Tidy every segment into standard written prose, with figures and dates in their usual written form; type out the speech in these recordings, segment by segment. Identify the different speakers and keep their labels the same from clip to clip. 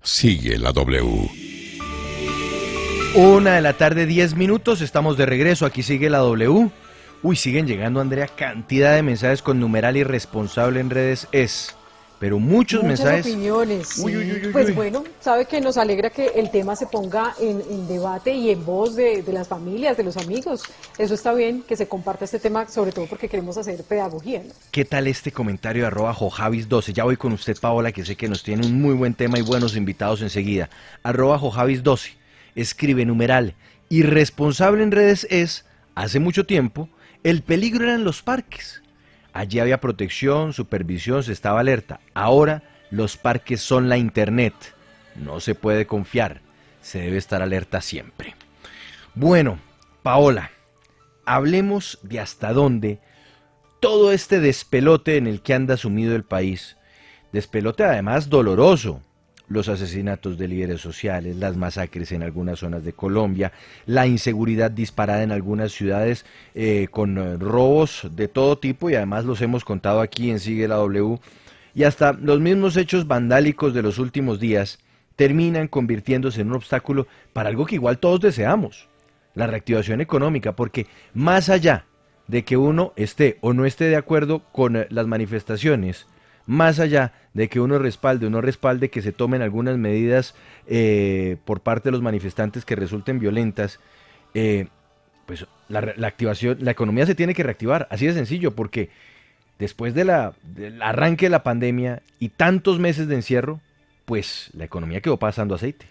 Speaker 1: Sigue la W.
Speaker 2: 1:10 p.m, estamos de regreso, aquí sigue la W. Uy, siguen llegando, Andrea, cantidad de mensajes con numeral irresponsable en redes pero muchos
Speaker 3: Muchas
Speaker 2: mensajes.
Speaker 3: opiniones, sí.
Speaker 2: Uy, uy, uy, uy,
Speaker 3: Pues
Speaker 2: uy.
Speaker 3: bueno, sabe que nos alegra que el tema se ponga en debate y en voz de las familias, de los amigos. Eso está bien, que se comparta este tema, sobre todo porque queremos hacer pedagogía, ¿no?
Speaker 2: ¿Qué tal este comentario de @jojavis12? Ya voy con usted, Paola, que sé que nos tiene un muy buen tema y buenos invitados enseguida. @jojavis12 escribe numeral irresponsable en redes hace mucho tiempo, el peligro era en los parques. Allí había protección, supervisión, se estaba alerta. Ahora los parques son la internet. No se puede confiar. Se debe estar alerta siempre. Bueno, Paola, hablemos de hasta dónde todo este despelote en el que anda sumido el país. Despelote además doloroso. Los asesinatos de líderes sociales, las masacres en algunas zonas de Colombia, la inseguridad disparada en algunas ciudades con robos de todo tipo, y además los hemos contado aquí en Sigue la W, y hasta los mismos hechos vandálicos de los últimos días terminan convirtiéndose en un obstáculo para algo que igual todos deseamos, la reactivación económica, porque más allá de que uno esté o no esté de acuerdo con las manifestaciones, más allá de que uno respalde o no respalde que se tomen algunas medidas por parte de los manifestantes que resulten violentas, pues la activación, la economía se tiene que reactivar, así de sencillo, porque después del arranque de la pandemia y tantos meses de encierro, pues la economía quedó pasando aceite.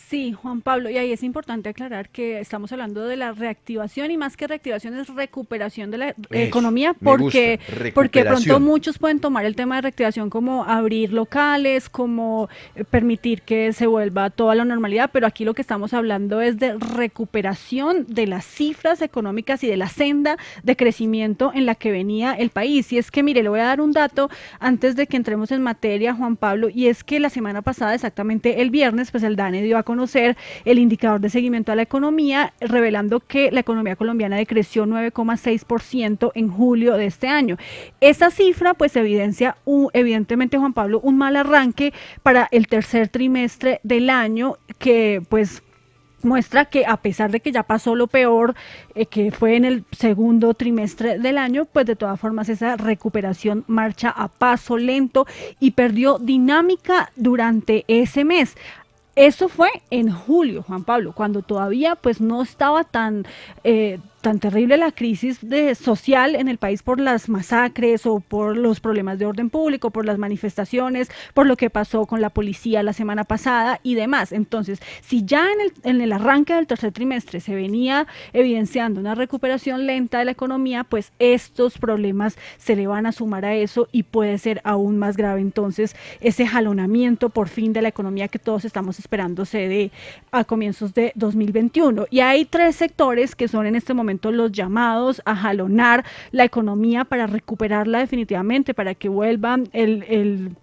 Speaker 4: Sí, Juan Pablo, y ahí es importante aclarar que estamos hablando de la reactivación y más que reactivación es recuperación de la economía porque de pronto muchos pueden tomar el tema de reactivación como abrir locales, como permitir que se vuelva toda la normalidad, pero aquí lo que estamos hablando es de recuperación de las cifras económicas y de la senda de crecimiento en la que venía el país. Y es que, mire, le voy a dar un dato antes de que entremos en materia, Juan Pablo, y es que la semana pasada, exactamente el viernes, pues el DANE dio a conocer el indicador de seguimiento a la economía, revelando que la economía colombiana decreció 9,6% en julio de este año. Esa cifra pues evidencia evidentemente, Juan Pablo, un mal arranque para el tercer trimestre del año, que pues muestra que a pesar de que ya pasó lo peor, que fue en el segundo trimestre del año, pues de todas formas esa recuperación marcha a paso lento y perdió dinámica durante ese mes. Eso fue en julio, Juan Pablo, cuando todavía pues no estaba tan terrible la crisis social en el país por las masacres o por los problemas de orden público, por las manifestaciones, por lo que pasó con la policía la semana pasada y demás. Entonces, si ya en el arranque del tercer trimestre se venía evidenciando una recuperación lenta de la economía, pues estos problemas se le van a sumar a eso y puede ser aún más grave entonces ese jalonamiento por fin de la economía que todos estamos esperando se dé a comienzos de 2021. Y hay tres sectores que son en este momento los llamados a jalonar la economía para recuperarla definitivamente, para que vuelvan el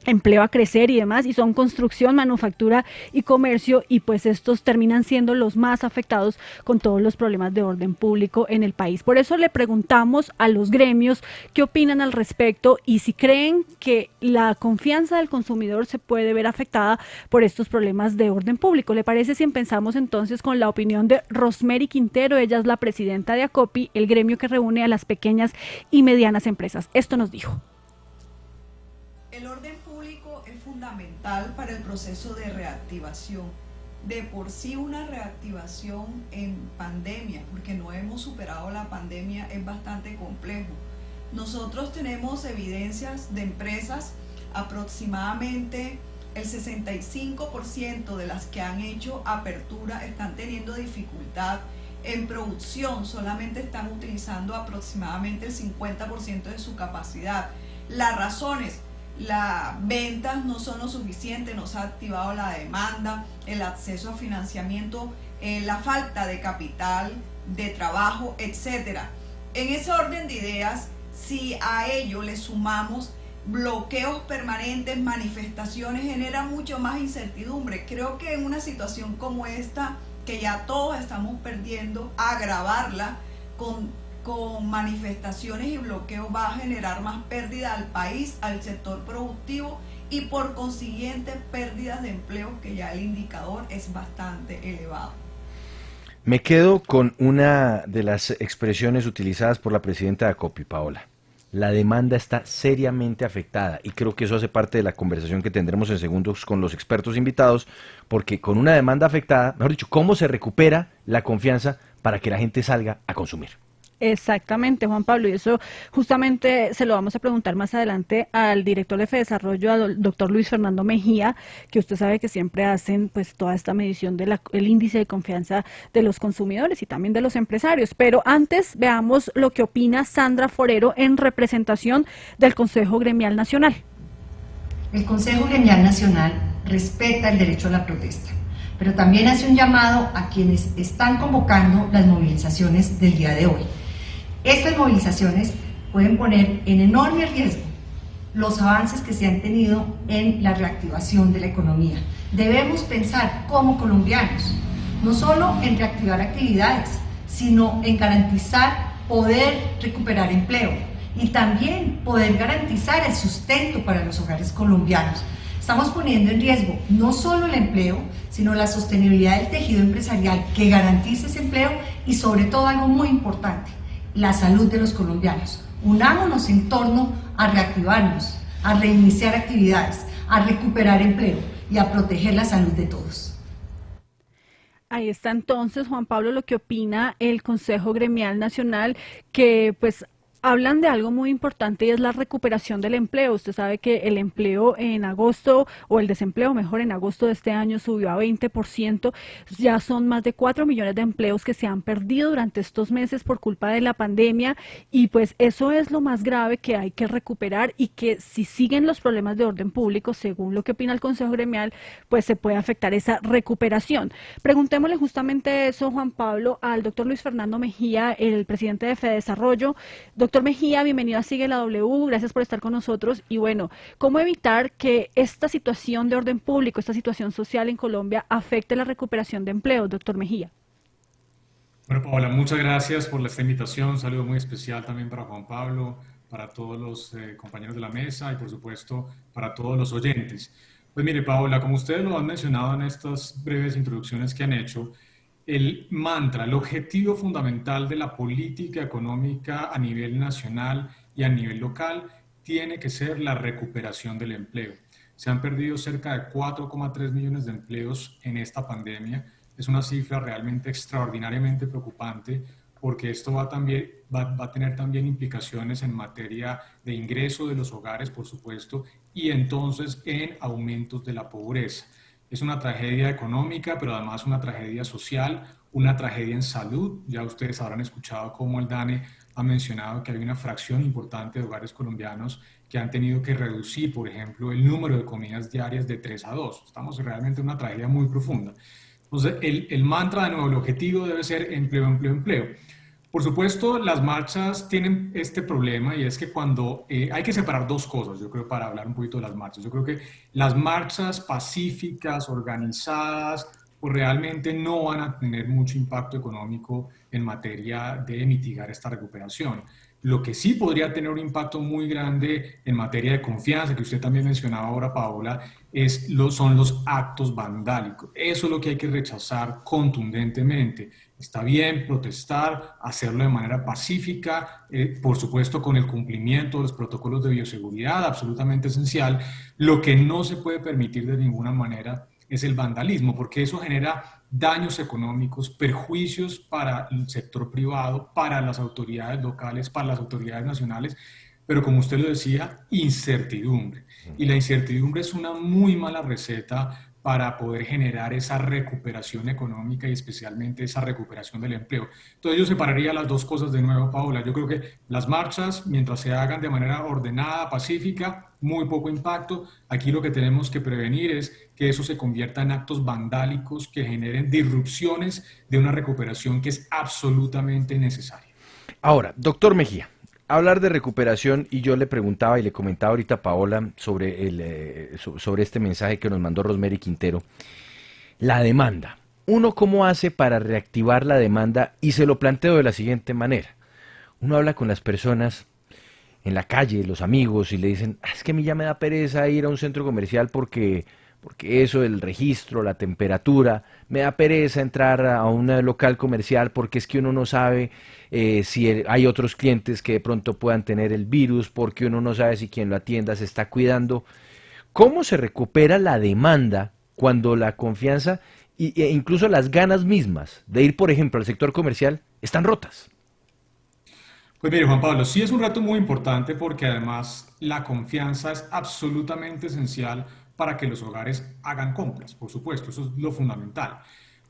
Speaker 4: empleo a crecer y demás, y son construcción, manufactura y comercio, y pues estos terminan siendo los más afectados con todos los problemas de orden público en el país. Por eso le preguntamos a los gremios qué opinan al respecto y si creen que la confianza del consumidor se puede ver afectada por estos problemas de orden público. ¿Le parece si empezamos entonces con la opinión de Rosemary Quintero? Ella es la presidenta de ACOPI, el gremio que reúne a las pequeñas y medianas empresas. Esto nos dijo.
Speaker 5: El orden público es fundamental para el proceso de reactivación. De por sí una reactivación en pandemia, porque no hemos superado la pandemia, es bastante complejo. Nosotros tenemos evidencias de empresas, aproximadamente el 65% de las que han hecho apertura están teniendo dificultad en producción, solamente están utilizando aproximadamente el 50% de su capacidad. Las razones: las ventas no son lo suficiente, no se ha activado la demanda, el acceso a financiamiento, la falta de capital, de trabajo, etcétera. En ese orden de ideas, si a ello le sumamos bloqueos permanentes, manifestaciones, genera mucho más incertidumbre. Creo que en una situación como esta, que ya todos estamos perdiendo, agravarla con manifestaciones y bloqueos va a generar más pérdida al país, al sector productivo y por consiguiente pérdidas de empleo, que ya el indicador es bastante elevado.
Speaker 2: Me quedo con una de las expresiones utilizadas por la presidenta de ACOPI, Paola. La demanda está seriamente afectada y creo que eso hace parte de la conversación que tendremos en segundos con los expertos invitados, porque con una demanda afectada, mejor dicho, ¿cómo se recupera la confianza para que la gente salga a consumir?
Speaker 4: Exactamente, Juan Pablo, y eso justamente se lo vamos a preguntar más adelante al director de FEDesarrollo, al doctor Luis Fernando Mejía, que usted sabe que siempre hacen pues toda esta medición del índice de confianza de los consumidores y también de los empresarios. Pero antes veamos lo que opina Sandra Forero en representación del Consejo Gremial Nacional.
Speaker 1: El Consejo Gremial Nacional respeta el derecho a la protesta, pero también hace un llamado a quienes están convocando las movilizaciones del día de hoy. Estas movilizaciones pueden poner en enorme riesgo los avances que se han tenido en la reactivación de la economía. Debemos pensar como colombianos, no solo en reactivar actividades, sino en garantizar poder recuperar empleo y también poder garantizar el sustento para los hogares colombianos. Estamos poniendo en riesgo no solo el empleo, sino la sostenibilidad del tejido empresarial que garantice ese empleo y sobre todo algo muy importante, la salud de los colombianos. Unámonos en torno a reactivarnos, a reiniciar actividades, a recuperar empleo y a proteger la salud de todos.
Speaker 4: Ahí está entonces, Juan Pablo, lo que opina el Consejo Gremial Nacional, que pues hablan de algo muy importante y es la recuperación del empleo. Usted sabe que el empleo en agosto, o el desempleo mejor, en agosto de este año subió a 20%. Ya son más de 4 millones de empleos que se han perdido durante estos meses por culpa de la pandemia y pues eso es lo más grave que hay que recuperar y que si siguen los problemas de orden público, según lo que opina el Consejo Gremial, pues se puede afectar esa recuperación. Preguntémosle justamente eso, Juan Pablo, al doctor Luis Fernando Mejía, el presidente de FEDesarrollo. Doctor Mejía, bienvenido a Sigue la W, gracias por estar con nosotros. Y bueno, ¿cómo evitar que esta situación de orden público, esta situación social en Colombia afecte la recuperación de empleo, doctor Mejía?
Speaker 6: Bueno, Paola, muchas gracias por esta invitación. Un saludo muy especial también para Juan Pablo, para todos los compañeros de la mesa y por supuesto para todos los oyentes. Pues mire, Paola, como ustedes lo han mencionado en estas breves introducciones que han hecho, el mantra, el objetivo fundamental de la política económica a nivel nacional y a nivel local tiene que ser la recuperación del empleo. Se han perdido cerca de 4,3 millones de empleos en esta pandemia. Es una cifra realmente extraordinariamente preocupante porque esto va a tener también implicaciones en materia de ingreso de los hogares, por supuesto, y entonces en aumentos de la pobreza. Es una tragedia económica, pero además una tragedia social, una tragedia en salud. Ya ustedes habrán escuchado cómo el DANE ha mencionado que hay una fracción importante de hogares colombianos que han tenido que reducir, por ejemplo, el número de comidas diarias de 3 a 2. Estamos realmente en una tragedia muy profunda. Entonces, el mantra, de nuevo, el objetivo debe ser empleo, empleo, empleo. Por supuesto, las marchas tienen este problema y es que cuando hay que separar dos cosas, yo creo, para hablar un poquito de las marchas. Yo creo que las marchas pacíficas, organizadas, pues realmente no van a tener mucho impacto económico en materia de mitigar esta recuperación. Lo que sí podría tener un impacto muy grande en materia de confianza, que usted también mencionaba ahora, Paola, son los actos vandálicos. Eso es lo que hay que rechazar contundentemente. Está bien protestar, hacerlo de manera pacífica, por supuesto con el cumplimiento de los protocolos de bioseguridad, absolutamente esencial. Lo que no se puede permitir de ninguna manera es el vandalismo, porque eso genera daños económicos, perjuicios para el sector privado, para las autoridades locales, para las autoridades nacionales, pero como usted lo decía, incertidumbre. Y la incertidumbre es una muy mala receta para poder generar esa recuperación económica y especialmente esa recuperación del empleo. Entonces yo separaría las dos cosas de nuevo, Paola. Yo creo que las marchas, mientras se hagan de manera ordenada, pacífica, muy poco impacto. Aquí lo que tenemos que prevenir es que eso se convierta en actos vandálicos que generen disrupciones de una recuperación que es absolutamente necesaria.
Speaker 2: Ahora, doctor Mejía, hablar de recuperación, y yo le preguntaba y le comentaba ahorita a Paola sobre este mensaje que nos mandó Rosemary Quintero, la demanda. ¿Uno cómo hace para reactivar la demanda? Y se lo planteo de la siguiente manera. Uno habla con las personas en la calle, los amigos, y le dicen, es que a mí ya me da pereza ir a un centro comercial porque eso, el registro, la temperatura, me da pereza entrar a un local comercial porque es que uno no sabe si hay otros clientes que de pronto puedan tener el virus, porque uno no sabe si quien lo atienda se está cuidando. ¿Cómo se recupera la demanda cuando la confianza e incluso las ganas mismas de ir, por ejemplo, al sector comercial están rotas?
Speaker 6: Pues mire, Juan Pablo, sí es un reto muy importante porque además la confianza es absolutamente esencial para que los hogares hagan compras, por supuesto, eso es lo fundamental.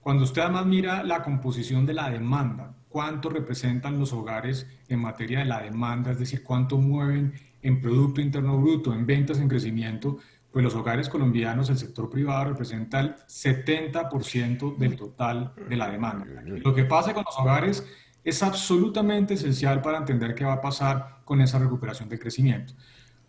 Speaker 6: Cuando usted además mira la composición de la demanda, cuánto representan los hogares en materia de la demanda, es decir, cuánto mueven en Producto Interno Bruto, en ventas en crecimiento, pues los hogares colombianos, el sector privado representa el 70% del total de la demanda. Lo que pasa con los hogares es absolutamente esencial para entender qué va a pasar con esa recuperación del crecimiento.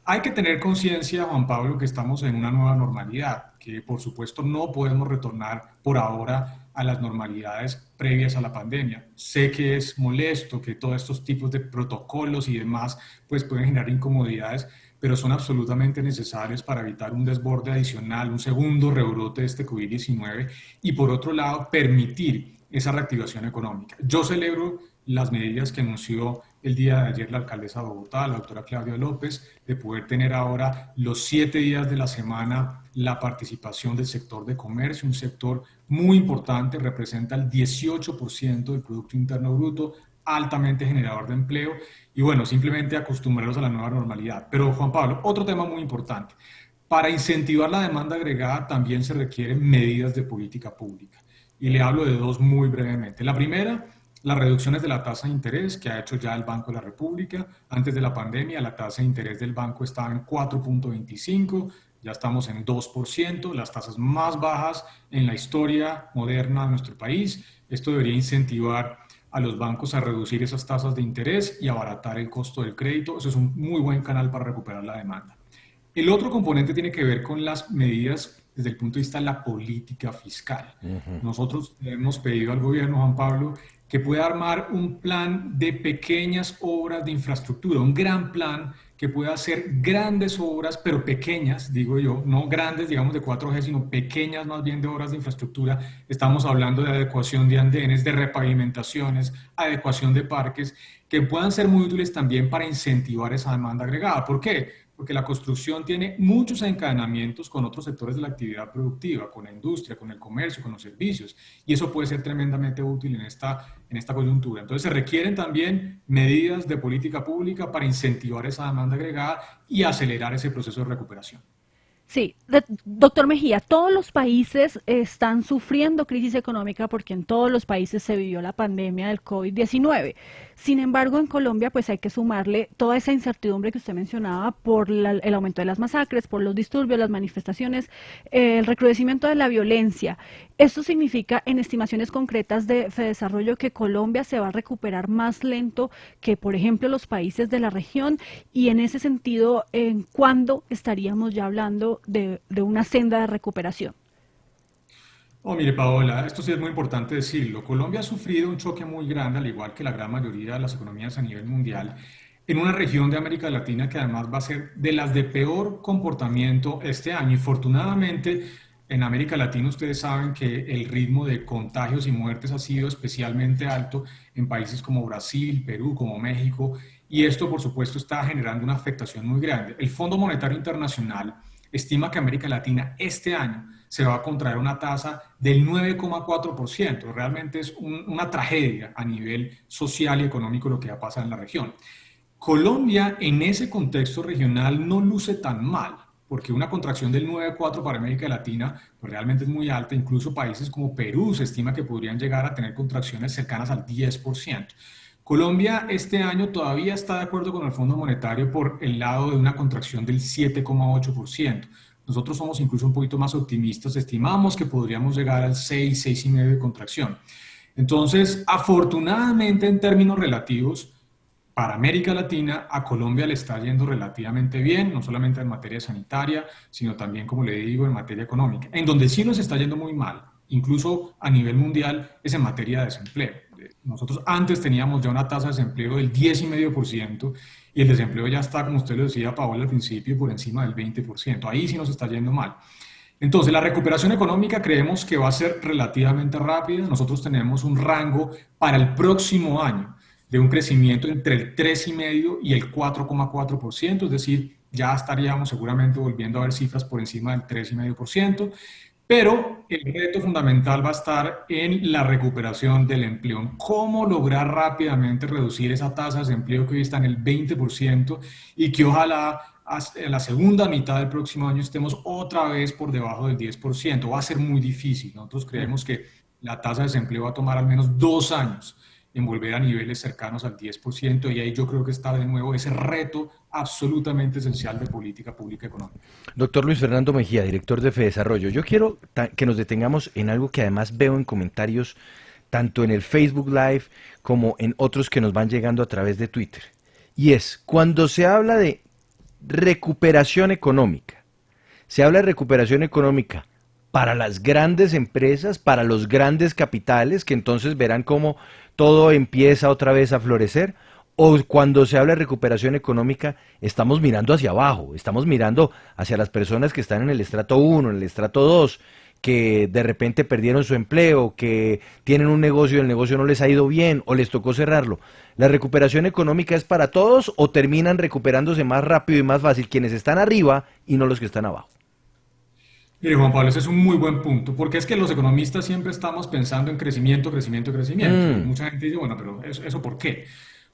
Speaker 6: Hay que tener conciencia, Juan Pablo, que estamos en una nueva normalidad, que por supuesto no podemos retornar por ahora a las normalidades previas a la pandemia. Sé que es molesto, que todos estos tipos de protocolos y demás pues pueden generar incomodidades, pero son absolutamente necesarios para evitar un desborde adicional, un segundo rebrote de este COVID-19 y por otro lado permitir esa reactivación económica. Yo celebro las medidas que anunció el día de ayer la alcaldesa de Bogotá, la doctora Claudia López, de poder tener ahora los 7 días de la semana la participación del sector de comercio, un sector muy importante, representa el 18% del Producto Interno Bruto, altamente generador de empleo, y bueno, simplemente acostumbrarlos a la nueva normalidad. Pero Juan Pablo, otro tema muy importante, para incentivar la demanda agregada también se requieren medidas de política pública, y le hablo de dos muy brevemente. La primera, las reducciones de la tasa de interés que ha hecho ya el Banco de la República. Antes de la pandemia, la tasa de interés del banco estaba en 4.25, ya estamos en 2%, las tasas más bajas en la historia moderna de nuestro país. Esto debería incentivar a los bancos a reducir esas tasas de interés y abaratar el costo del crédito. Eso es un muy buen canal para recuperar la demanda. El otro componente tiene que ver con las medidas desde el punto de vista de la política fiscal. Nosotros hemos pedido al gobierno, Juan Pablo, que pueda armar un plan de pequeñas obras de infraestructura, un gran plan que pueda hacer grandes obras, pero pequeñas, digo yo, no grandes, digamos, de 4G, sino pequeñas más bien de obras de infraestructura. Estamos hablando de adecuación de andenes, de repavimentaciones, adecuación de parques, que puedan ser muy útiles también para incentivar esa demanda agregada. ¿Por qué? Porque la construcción tiene muchos encadenamientos con otros sectores de la actividad productiva, con la industria, con el comercio, con los servicios, y eso puede ser tremendamente útil en esta coyuntura. Entonces se requieren también medidas de política pública para incentivar esa demanda agregada y acelerar ese proceso de recuperación.
Speaker 4: Sí, doctor Mejía, todos los países están sufriendo crisis económica porque en todos los países se vivió la pandemia del COVID-19. Sin embargo, en Colombia pues hay que sumarle toda esa incertidumbre que usted mencionaba por el aumento de las masacres, por los disturbios, las manifestaciones, el recrudecimiento de la violencia. Esto significa, en estimaciones concretas de Fedesarrollo, que Colombia se va a recuperar más lento que, por ejemplo, los países de la región, y en ese sentido, ¿en cuándo estaríamos ya hablando de una senda de recuperación?
Speaker 6: Mire, Paola, esto sí es muy importante decirlo. Colombia ha sufrido un choque muy grande, al igual que la gran mayoría de las economías a nivel mundial, en una región de América Latina que además va a ser de las de peor comportamiento este año. Y afortunadamente, en América Latina ustedes saben que el ritmo de contagios y muertes ha sido especialmente alto en países como Brasil, Perú, como México, y esto por supuesto está generando una afectación muy grande. El Fondo Monetario Internacional estima que América Latina este año se va a contraer una tasa del 9,4%. Realmente es una tragedia a nivel social y económico lo que va a pasar en la región. Colombia en ese contexto regional no luce tan mal, porque una contracción del 9,4% para América Latina pues realmente es muy alta. Incluso países como Perú se estima que podrían llegar a tener contracciones cercanas al 10%. Colombia este año todavía está de acuerdo con el Fondo Monetario por el lado de una contracción del 7,8%. Nosotros somos incluso un poquito más optimistas, estimamos que podríamos llegar al 6, 6,5% de contracción. Entonces, afortunadamente en términos relativos, para América Latina, a Colombia le está yendo relativamente bien, no solamente en materia sanitaria, sino también, como le digo, en materia económica. En donde sí nos está yendo muy mal, incluso a nivel mundial, es en materia de desempleo. nosotros antes teníamos ya una tasa de desempleo del 10,5% y el desempleo ya está, como usted lo decía, Paola, al principio, por encima del 20%. Ahí sí nos está yendo mal. Entonces, la recuperación económica creemos que va a ser relativamente rápida. Nosotros tenemos un rango para el próximo año de un crecimiento entre el 3,5% y el 4,4%, es decir, ya estaríamos seguramente volviendo a ver cifras por encima del 3,5%, pero el reto fundamental va a estar en la recuperación del empleo, en cómo lograr rápidamente reducir esa tasa de desempleo que hoy está en el 20% y que ojalá en la segunda mitad del próximo año estemos otra vez por debajo del 10%. Va a ser muy difícil. Nosotros creemos que la tasa de desempleo va a tomar al menos 2 años en volver a niveles cercanos al 10%, y ahí yo creo que está de nuevo ese reto absolutamente esencial de política pública económica.
Speaker 2: Doctor Luis Fernando Mejía, director de FEDesarrollo, yo quiero que nos detengamos en algo que además veo en comentarios tanto en el Facebook Live como en otros que nos van llegando a través de Twitter, y es cuando se habla de recuperación económica, se habla de recuperación económica para las grandes empresas, para los grandes capitales, que entonces verán cómo todo empieza otra vez a florecer, o cuando se habla de recuperación económica, estamos mirando hacia abajo, estamos mirando hacia las personas que están en el estrato 1, en el estrato 2, que de repente perdieron su empleo, que tienen un negocio y el negocio no les ha ido bien, o les tocó cerrarlo. ¿La recuperación económica es para todos o terminan recuperándose más rápido y más fácil quienes están arriba y no los que están abajo?
Speaker 6: Mire, Juan Pablo, ese es un muy buen punto, porque es que los economistas siempre estamos pensando en crecimiento, crecimiento, crecimiento. Mucha gente dice, bueno, pero ¿eso por qué?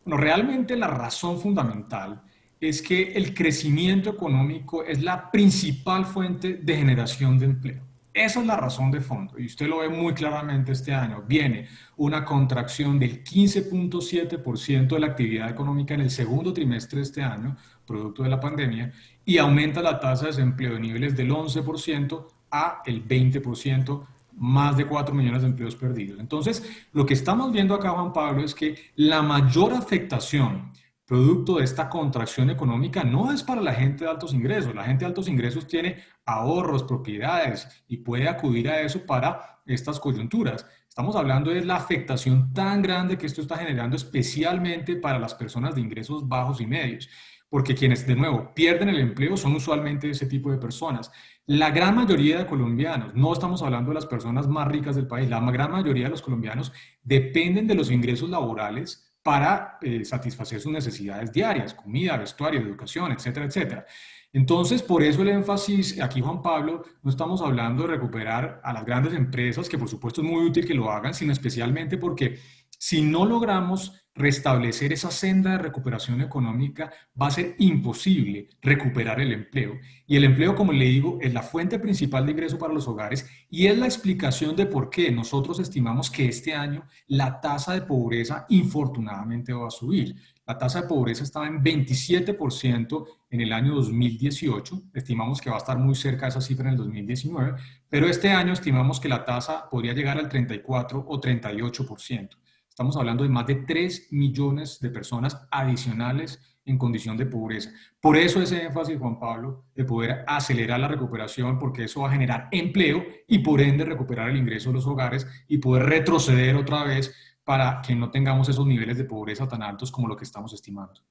Speaker 6: Bueno, realmente la razón fundamental es que el crecimiento económico es la principal fuente de generación de empleo. Esa es la razón de fondo, y usted lo ve muy claramente este año. Viene una contracción del 15,7% de la actividad económica en el segundo trimestre de este año, producto de la pandemia, y aumenta la tasa de desempleo de niveles del 11% a el 20%, más de 4 millones de empleos perdidos. Entonces, lo que estamos viendo acá, Juan Pablo, es que la mayor afectación producto de esta contracción económica no es para la gente de altos ingresos. La gente de altos ingresos tiene ahorros, propiedades y puede acudir a eso para estas coyunturas. Estamos hablando de la afectación tan grande que esto está generando especialmente para las personas de ingresos bajos y medios, porque quienes de nuevo pierden el empleo son usualmente ese tipo de personas. La gran mayoría de colombianos, no estamos hablando de las personas más ricas del país, la gran mayoría de los colombianos dependen de los ingresos laborales para satisfacer sus necesidades diarias, comida, vestuario, educación, etcétera, etcétera. Entonces, por eso el énfasis aquí, Juan Pablo, no estamos hablando de recuperar a las grandes empresas, que por supuesto es muy útil que lo hagan, sino especialmente porque si no logramos restablecer esa senda de recuperación económica, va a ser imposible recuperar el empleo. Y el empleo, como le digo, es la fuente principal de ingreso para los hogares y es la explicación de por qué nosotros estimamos que este año la tasa de pobreza infortunadamente va a subir. La tasa de pobreza estaba en 27% en el año 2018, estimamos que va a estar muy cerca de esa cifra en el 2019, pero este año estimamos que la tasa podría llegar al 34 o 38%. Estamos hablando de más de 3 millones de personas adicionales en condición de pobreza. Por eso ese énfasis, Juan Pablo, de poder acelerar la recuperación, porque eso va a generar empleo y por ende recuperar el ingreso de los hogares y poder retroceder otra vez para que no tengamos esos niveles de pobreza tan altos como lo que estamos estimando.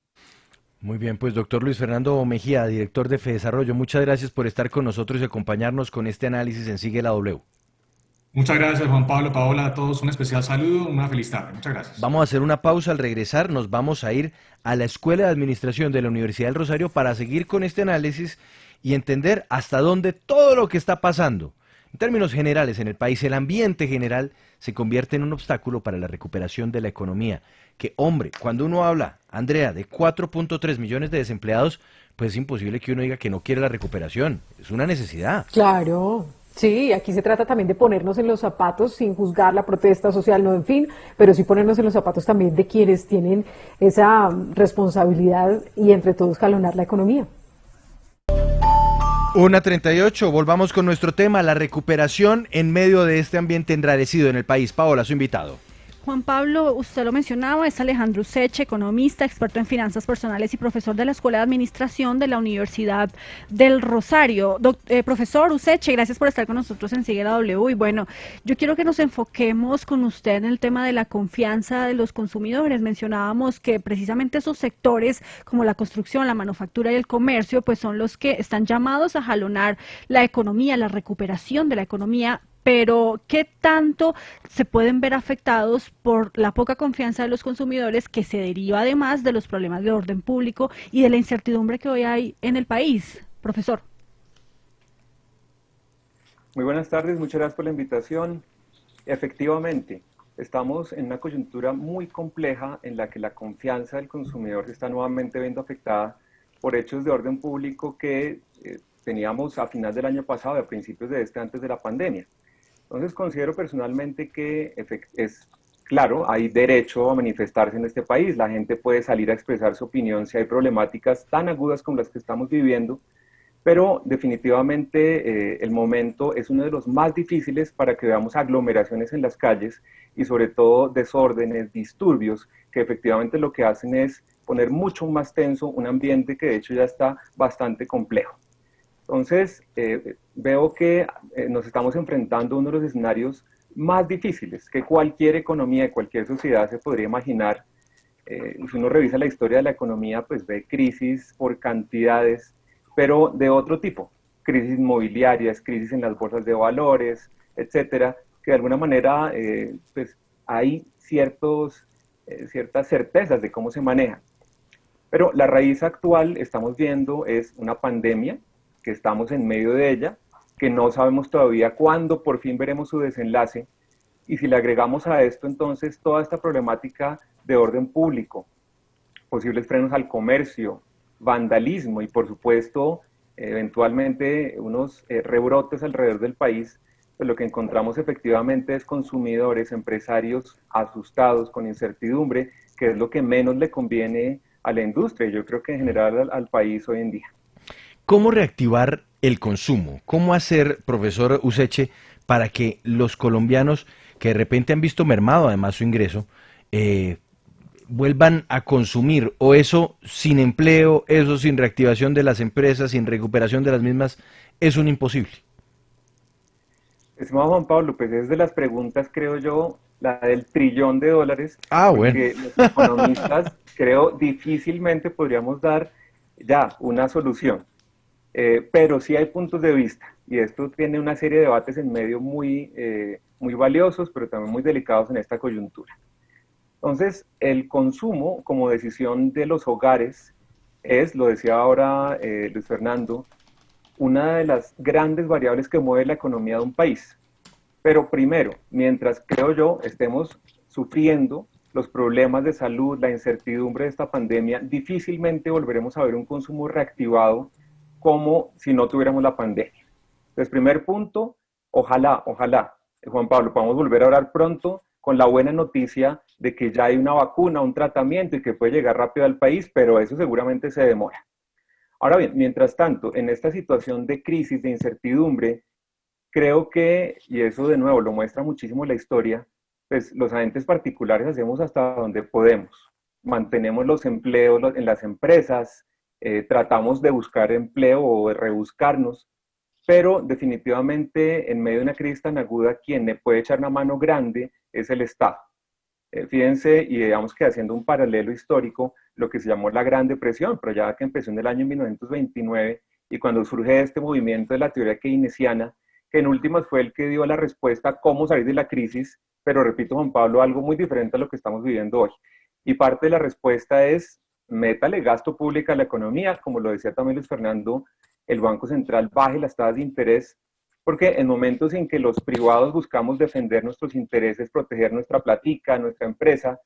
Speaker 2: Muy bien, pues doctor Luis Fernando Mejía, director de FEDesarrollo, muchas gracias por estar con nosotros y acompañarnos con este análisis en Sigue la W.
Speaker 6: Muchas gracias, Juan Pablo, Paola, a todos un especial saludo, una feliz tarde. Muchas gracias.
Speaker 2: Vamos a hacer una pausa. Al regresar nos vamos a ir a la Escuela de Administración de la Universidad del Rosario para seguir con este análisis y entender hasta dónde todo lo que está pasando, en términos generales, en el país, el ambiente general, se convierte en un obstáculo para la recuperación de la economía. Que, hombre, cuando uno habla, Andrea, de 4,3 millones de desempleados, pues es imposible que uno diga que no quiere la recuperación. Es una necesidad.
Speaker 3: Claro. Sí, aquí se trata también de ponernos en los zapatos sin juzgar la protesta social, no en fin, pero sí ponernos en los zapatos también de quienes tienen esa responsabilidad y entre todos jalonar la economía.
Speaker 2: 1:38, volvamos con nuestro tema, la recuperación en medio de este ambiente enrarecido en el país. Paola, su invitado.
Speaker 4: Juan Pablo, usted lo mencionaba, es Alejandro Useche, economista, experto en finanzas personales y profesor de la Escuela de Administración de la Universidad del Rosario. Profesor Useche, gracias por estar con nosotros en Sigue la W. Y bueno, yo quiero que nos enfoquemos con usted en el tema de la confianza de los consumidores. Mencionábamos que precisamente esos sectores como la construcción, la manufactura y el comercio, pues son los que están llamados a jalonar la economía, la recuperación de la economía. Pero, ¿qué tanto se pueden ver afectados por la poca confianza de los consumidores que se deriva además de los problemas de orden público y de la incertidumbre que hoy hay en el país? Profesor.
Speaker 7: Muy buenas tardes, muchas gracias por la invitación. Efectivamente, estamos en una coyuntura muy compleja en la que la confianza del consumidor se está nuevamente viendo afectada por hechos de orden público que teníamos a final del año pasado y a principios de antes de la pandemia. Entonces considero personalmente que es claro, hay derecho a manifestarse en este país, la gente puede salir a expresar su opinión si hay problemáticas tan agudas como las que estamos viviendo, pero definitivamente el momento es uno de los más difíciles para que veamos aglomeraciones en las calles y sobre todo desórdenes, disturbios, que efectivamente lo que hacen es poner mucho más tenso un ambiente que de hecho ya está bastante complejo. Entonces, veo que nos estamos enfrentando a uno de los escenarios más difíciles que cualquier economía de cualquier sociedad se podría imaginar. Si uno revisa la historia de la economía, pues ve crisis por cantidades, pero de otro tipo, crisis inmobiliarias, crisis en las bolsas de valores, etcétera, que de alguna manera pues hay ciertas certezas de cómo se manejan. Pero la raíz actual, estamos viendo, es una pandemia, que estamos en medio de ella, que no sabemos todavía cuándo por fin veremos su desenlace, y si le agregamos a esto entonces toda esta problemática de orden público, posibles frenos al comercio, vandalismo y por supuesto eventualmente unos rebrotes alrededor del país, pues lo que encontramos efectivamente es consumidores, empresarios asustados, con incertidumbre, que es lo que menos le conviene a la industria, yo creo que en general al país hoy en día.
Speaker 2: ¿Cómo reactivar el consumo? ¿Cómo hacer, profesor Useche, para que los colombianos que de repente han visto mermado además su ingreso, vuelvan a consumir? ¿O eso sin empleo, eso sin reactivación de las empresas, sin recuperación de las mismas, es un imposible?
Speaker 7: Estimado Juan Pablo, pues es de las preguntas, creo yo, la del trillón de dólares.
Speaker 2: Bueno.
Speaker 7: Los economistas, creo, difícilmente podríamos dar ya una solución. Pero sí hay puntos de vista y esto tiene una serie de debates en medio muy valiosos, pero también muy delicados en esta coyuntura. Entonces, el consumo como decisión de los hogares es, lo decía ahora Luis Fernando, una de las grandes variables que mueve la economía de un país. Pero primero, mientras creo yo estemos sufriendo los problemas de salud, la incertidumbre de esta pandemia, difícilmente volveremos a ver un consumo reactivado como si no tuviéramos la pandemia. Entonces, primer punto, ojalá, Juan Pablo, podamos volver a hablar pronto con la buena noticia de que ya hay una vacuna, un tratamiento y que puede llegar rápido al país, pero eso seguramente se demora. Ahora bien, mientras tanto, en esta situación de crisis, de incertidumbre, creo que, y eso de nuevo lo muestra muchísimo la historia, pues los agentes particulares hacemos hasta donde podemos. Mantenemos los empleos en las empresas, tratamos de buscar empleo o de rebuscarnos, pero definitivamente en medio de una crisis tan aguda, quien le puede echar una mano grande es el Estado. Fíjense, y digamos que haciendo un paralelo histórico, lo que se llamó la Gran Depresión, pero ya que empezó en el año 1929, y cuando surge este movimiento de la teoría keynesiana, que en últimas fue el que dio la respuesta a cómo salir de la crisis, pero repito, Juan Pablo, algo muy diferente a lo que estamos viviendo hoy. Y parte de la respuesta es, métale gasto público a la economía, como lo decía también Luis Fernando, el Banco Central baje las tasas de interés, porque en momentos en que los privados buscamos defender nuestros intereses, proteger nuestra platica, nuestra empresa,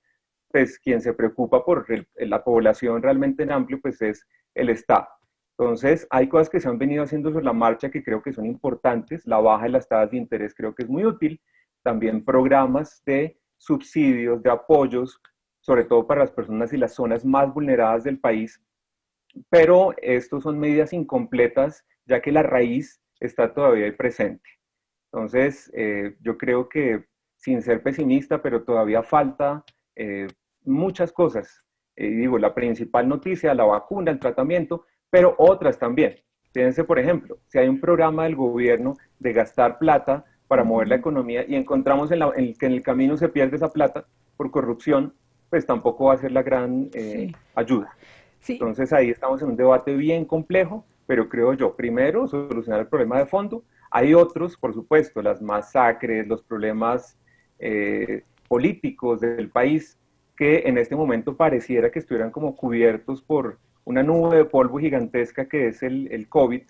Speaker 7: pues quien se preocupa por la población realmente en amplio, pues es el Estado. Entonces, hay cosas que se han venido haciendo sobre la marcha que creo que son importantes. La baja de las tasas de interés creo que es muy útil. También programas de subsidios, de apoyos, sobre todo para las personas y las zonas más vulneradas del país. Pero estos son medidas incompletas, ya que la raíz está todavía ahí presente. Entonces, yo creo que sin ser pesimista, pero todavía falta muchas cosas. Digo, la principal noticia, la vacuna, el tratamiento, pero otras también. Fíjense, por ejemplo, si hay un programa del gobierno de gastar plata para mover la economía y encontramos que en el camino se pierde esa plata por corrupción, pues tampoco va a ser la gran ayuda. Sí. Entonces ahí estamos en un debate bien complejo, pero creo yo, primero, solucionar el problema de fondo. Hay otros, por supuesto, las masacres, los problemas políticos del país, que en este momento pareciera que estuvieran como cubiertos por una nube de polvo gigantesca que es el COVID,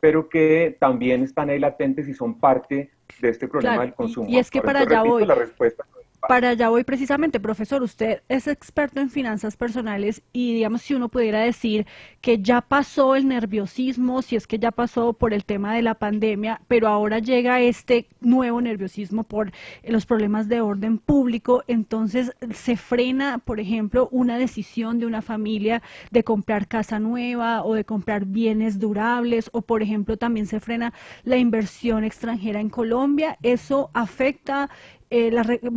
Speaker 7: pero que también están ahí latentes y son parte de este problema del consumo.
Speaker 4: Y es que para allá voy. La respuesta para allá voy precisamente, profesor. Usted es experto en finanzas personales y digamos, si uno pudiera decir que ya pasó el nerviosismo, si es que ya pasó por el tema de la pandemia, pero ahora llega este nuevo nerviosismo por los problemas de orden público, entonces se frena, por ejemplo, una decisión de una familia de comprar casa nueva o de comprar bienes durables, o por ejemplo también se frena la inversión extranjera en Colombia. ¿Eso afecta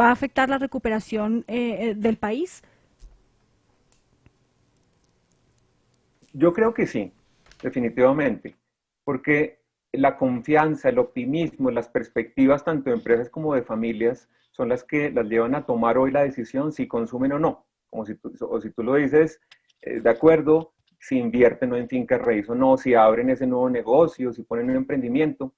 Speaker 4: va a afectar la recuperación del país?
Speaker 7: Yo creo que sí, definitivamente, porque la confianza, el optimismo, las perspectivas tanto de empresas como de familias son las que las llevan a tomar hoy la decisión si consumen o no. Como si tú lo dices, de acuerdo, si invierten en finca raíz o no, si abren ese nuevo negocio, si ponen un emprendimiento,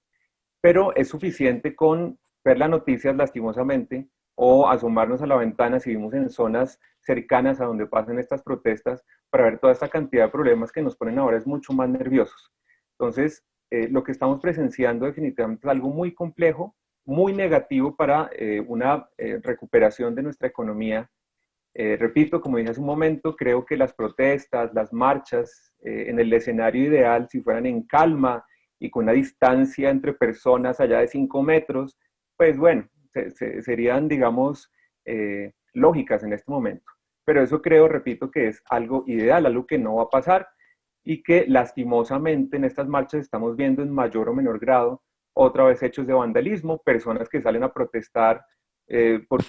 Speaker 7: pero es suficiente con ver las noticias lastimosamente o asomarnos a la ventana si vivimos en zonas cercanas a donde pasan estas protestas para ver toda esta cantidad de problemas que nos ponen ahora es mucho más nerviosos. Entonces, lo que estamos presenciando definitivamente es algo muy complejo, muy negativo para una recuperación de nuestra economía. Repito, como dije hace un momento, creo que las protestas, las marchas, en el escenario ideal, si fueran en calma y con una distancia entre personas allá de 5 metros, pues bueno, serían, digamos, lógicas en este momento. Pero eso creo, repito, que es algo ideal, algo que no va a pasar y que lastimosamente en estas marchas estamos viendo en mayor o menor grado otra vez hechos de vandalismo, personas que salen a protestar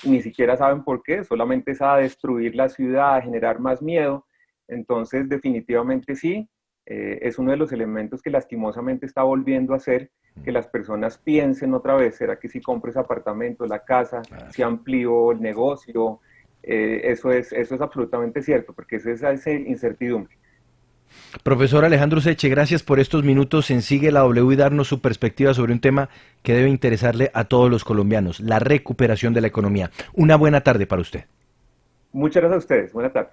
Speaker 7: ni siquiera saben por qué, solamente es a destruir la ciudad, a generar más miedo. Entonces, definitivamente sí, es uno de los elementos que lastimosamente está volviendo a hacer que las personas piensen otra vez, ¿será que si compro ese apartamento, la casa, si amplío el negocio? Eso es absolutamente cierto, porque es esa incertidumbre.
Speaker 2: Profesor Alejandro Seche, gracias por estos minutos en Sigue la W y darnos su perspectiva sobre un tema que debe interesarle a todos los colombianos, la recuperación de la economía. Una buena tarde para usted.
Speaker 7: Muchas gracias a ustedes. Buena tarde.